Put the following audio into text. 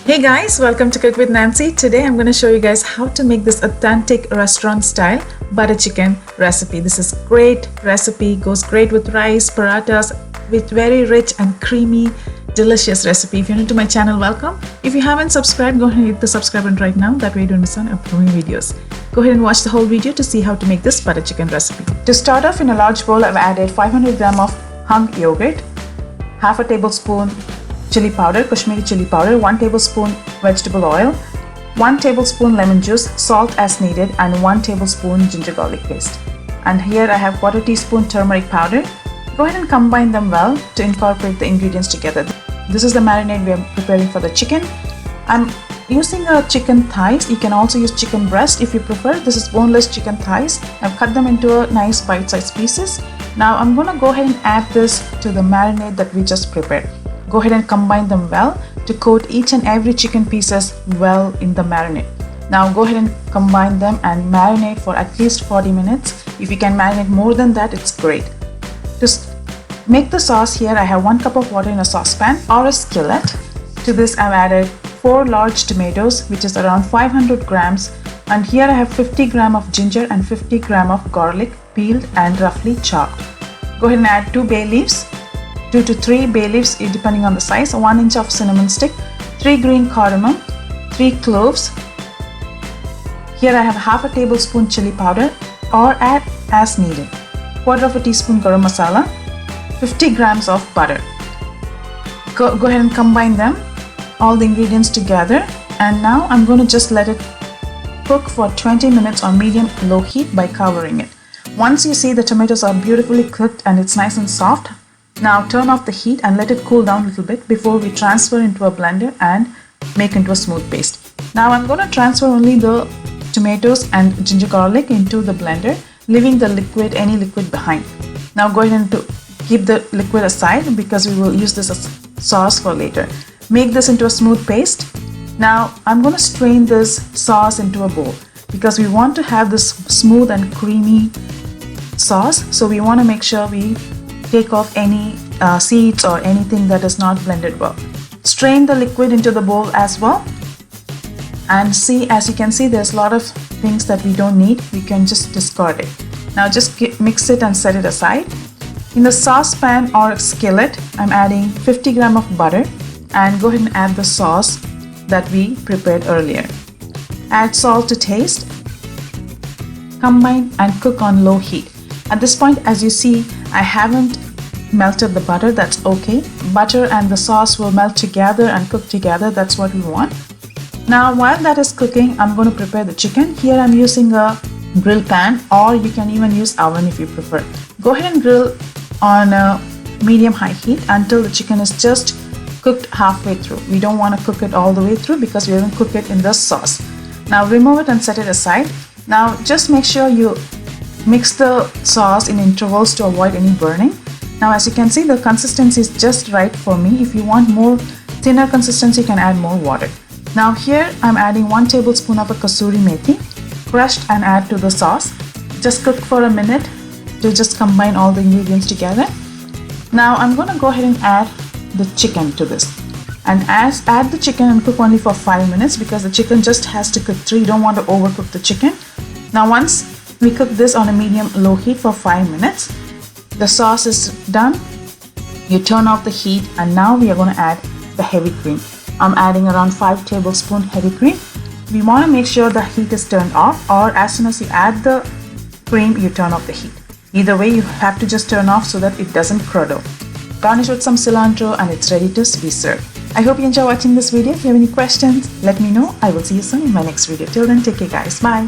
Hey guys, welcome to Cook with Nancy. Today I'm going to show you guys how to make this authentic restaurant style butter chicken recipe. This is great recipe, goes great with rice, parathas, with very rich and creamy, delicious recipe. If you're new to my channel, welcome. If you haven't subscribed, go ahead and hit the subscribe button right now. That way you don't miss on upcoming videos. Go ahead and watch the whole video to see how to make this butter chicken recipe. To start off, in a large bowl, I've added 500 gram of hung yogurt, half a tablespoon chili powder, Kashmiri chili powder, 1 tablespoon vegetable oil, 1 tablespoon lemon juice, salt as needed, and 1 tablespoon ginger garlic paste. And here I have 1/4 teaspoon turmeric powder. Go ahead and combine them well to incorporate the ingredients together. This is the marinade we are preparing for the chicken. I'm using a chicken thighs. You can also use chicken breast if you prefer. This is boneless chicken thighs. I've cut them into a nice bite-sized pieces. Now I'm going to go ahead and add this to the marinade that we just prepared. Go ahead and combine them well to coat each and every chicken pieces well in the marinade. Now go ahead and combine them and marinate for at least 40 minutes. If you can marinate more than that, it's great. To make the sauce, here I have 1 cup of water in a saucepan or a skillet. To this I've added 4 large tomatoes, which is around 500 grams, and here I have 50 gram of ginger and 50 gram of garlic peeled and roughly chopped. Go ahead and add 2 bay leaves, 2 to 3 bay leaves depending on the size, 1 inch of cinnamon stick, 3 green cardamom, 3 cloves. Here I have half a tablespoon chili powder or add as needed, 1/4 teaspoon garam masala, 50 grams of butter. Go ahead and combine them, all the ingredients together, and now I'm going to just let it cook for 20 minutes on medium-low heat by covering it. Once you see the tomatoes are beautifully cooked and it's nice and soft, now turn off the heat and let it cool down a little bit before we transfer into a blender and make into a smooth paste. Now I'm going to transfer only the tomatoes and ginger garlic into the blender, leaving the liquid, any liquid behind. Now go ahead and keep the liquid aside because we will use this as sauce for later. Make this into a smooth paste. Now I'm going to strain this sauce into a bowl because we want to have this smooth and creamy sauce. So we want to make sure we take off any seeds or anything that is not blended well. Strain the liquid into the bowl as well, and see, as you can see, there's a lot of things that we don't need. We can just discard it. Now just mix it and set it aside. In the saucepan or skillet, I'm adding 50 gram of butter and go ahead and add the sauce that we prepared earlier. Add salt to taste. Combine and cook on low heat. At this point, as you see, I haven't melted the butter. That's okay. Butter and the sauce will melt together and cook together. That's what we want. Now while that is cooking, I'm going to prepare the chicken. Here I'm using a grill pan, or you can even use oven if you prefer. Go ahead and grill on a medium-high heat until the chicken is just cooked halfway through. We don't want to cook it all the way through because we're going to cook it in the sauce. Now remove it and set it aside. Now just make sure you mix the sauce in intervals to avoid any burning. Now as you can see, the consistency is just right for me. If you want more thinner consistency, you can add more water. Now here I'm adding 1 tablespoon of a kasuri methi, crushed, and add to the sauce. Just cook for a minute to just combine all the ingredients together. Now I'm going to go ahead and add the chicken to this. And add the chicken and cook only for 5 minutes because the chicken just has to cook through. You don't want to overcook the chicken. Now once we cook this on a medium-low heat for 5 minutes, the sauce is done. You turn off the heat, and now we are going to add the heavy cream. I'm adding around 5 tablespoons heavy cream. We want to make sure the heat is turned off, or as soon as you add the cream, you turn off the heat. Either way, you have to just turn off so that it doesn't curdle. Garnish with some cilantro and it's ready to be served. I hope you enjoy watching this video. If you have any questions, let me know. I will see you soon in my next video. Till then, take care guys. Bye.